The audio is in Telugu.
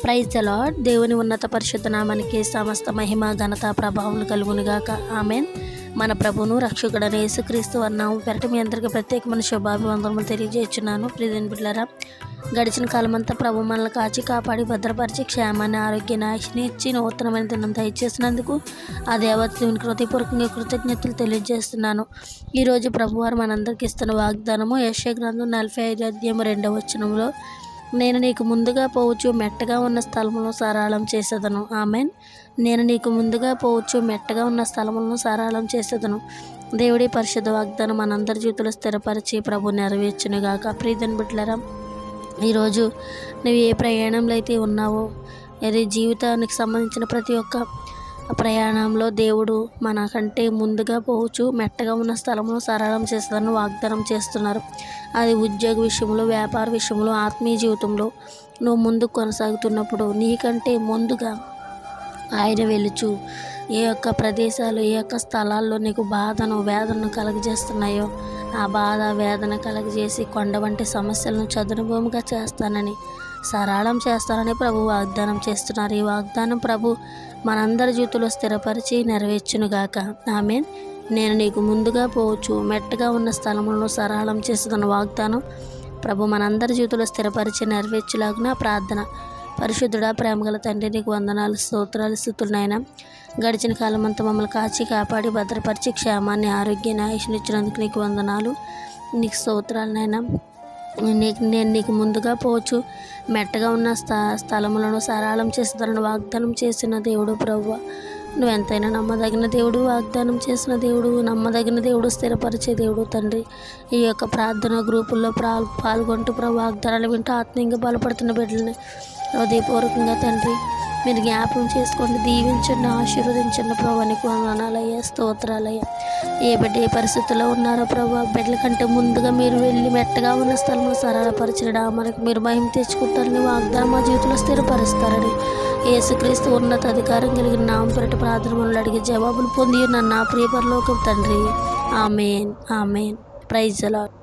Praise the lord. దేవుని ఉన్నత పరిశుద్ధ నామానికి సమస్త మహిమ ఘనత ప్రభావములు కలుగునుగాక. ఆమెన్. మన ప్రభువును రక్షకుడైన యేసుక్రీస్తు అన్నాము పెరట మీ అందరికీ ప్రత్యేకమైన శుభాభివందనములు తెలియజేస్తున్నాను. ప్రియమైన బిడ్డలారా, గడిచిన కాలమంతా ప్రభు మనల్ని కాచి కాపాడి భద్రపరిచి క్షేమాన్ని ఆరోగ్యాన్ని ఆయుష్ని ఇచ్చి నూతనమైన దినం దయచేసినందుకు ఆ దేవతని హృదయపూర్వకంగా కృతజ్ఞతలు తెలియజేస్తున్నాను. ఈరోజు ప్రభువారు మనందరికీ ఇస్తున్న వాగ్దానము యెషయా గ్రంథం 45 అధ్యాయం 2వ వచనంలో, నేను నీకు ముందుగా పోవచ్చు మెట్టగా ఉన్న స్థలములను సరళం చేసేదను. ఆమెన్. నేను నీకు ముందుగా పోవచ్చు మెట్టగా ఉన్న స్థలములను సరళం చేసేదను. దేవుడి పరిశుద్ధ వాగ్దానం మనందరి జీవితంలో స్థిరపరిచి ప్రభు నెరవేర్చునుగాక. ప్రియమైన బిడ్డలారా, ఈరోజు నువ్వు ఏ ప్రయాణంలో అయితే ఉన్నావో, అది జీవితానికి సంబంధించిన ప్రతి ఒక్క ప్రయాణంలో దేవుడు మనకంటే ముందుగా పోవచ్చు మెట్టగా ఉన్న స్థలంలో సరళం చేస్తారని వాగ్దానం చేస్తున్నారు. అది ఉద్యోగ విషయంలో, వ్యాపార విషయంలో, ఆత్మీయ జీవితంలో నువ్వు ముందుకు కొనసాగుతున్నప్పుడు నీకంటే ముందుగా ఆయన వెలుచు ఏ యొక్క ప్రదేశాలు, ఏ యొక్క స్థలాల్లో నీకు బాధను వేదనను కలగజేస్తున్నాయో ఆ బాధ వేదన కలగజేసి కొండ వంటి సమస్యలను చదును భూమిగా చేస్తానని, సరళం చేస్తానని ప్రభు వాగ్దానం చేస్తున్నారు. ఈ వాగ్దానం ప్రభు మనందరి జీవితంలో స్థిరపరిచి నెరవేర్చునుగాక. ఆమెన్. నేను నీకు ముందుగా పోవచ్చు మెట్టగా ఉన్న స్థలములను సరళం చేస్తున్న వాగ్దానం ప్రభు మనందరి జీవితంలో స్థిరపరిచి నెరవేర్చులాగున ప్రార్థన. పరిశుద్ధుడా, ప్రేమగల తండ్రి, నీకు వందనాలు, స్తోత్రాలు, స్తుతులనైనా. గడిచిన కాలం అంతా మమ్మల్ని కాచి కాపాడి భద్రపరిచి క్షేమాన్ని ఆరోగ్యాన్ని ఆయుష్ని ఇచ్చినందుకు నీకు వందనాలు, నీకు స్తోత్రాలనైనా. నేను నీకు ముందుగా పోవచ్చు మెట్టగా ఉన్న స్థలములను సరళం చేస్తానని వాగ్దానం చేసిన దేవుడు ప్రభువా, నువ్వు ఎంతైనా నమ్మదగిన దేవుడు, వాగ్దానం చేసిన దేవుడు, నమ్మదగిన దేవుడు, స్థిరపరిచే దేవుడు తండ్రి. ఈ యొక్క ప్రార్థన గ్రూపుల్లో పాల్గొంటూ ప్రభు వాగ్దానాలు వింటూ ఆత్మీయంగా బలపడుతున్న బిడ్డలని హృదయపూర్వకంగా తండ్రి మీరు జ్ఞాపకం చేసుకోండి, దీవించండి, ఆశీర్వదించండి ప్రభు. నీకు వందనాలయ్యా, స్తోత్రాలయ్యా. ఏ బిడ్డ ఏ పరిస్థితుల్లో ఉన్నారో ప్రభు, బిడ్డల కంటే ముందుగా మీరు వెళ్ళి మెట్టగా ఉన్న స్థలంలో సరళపరచడా మనకు మీరు మహిమ తెచ్చుకుంటారని వాగ్దానం మా జీవితంలో స్థిరపరుస్తారని యేసుక్రీస్తు ఉన్నత అధికారం కలిగిన నామం పేరిట ప్రార్థనలు అడిగి జవాబులు పొంది నన్ను నా ప్రియ పరలోకపు తండ్రి. Amen. Amen. Praise the lord.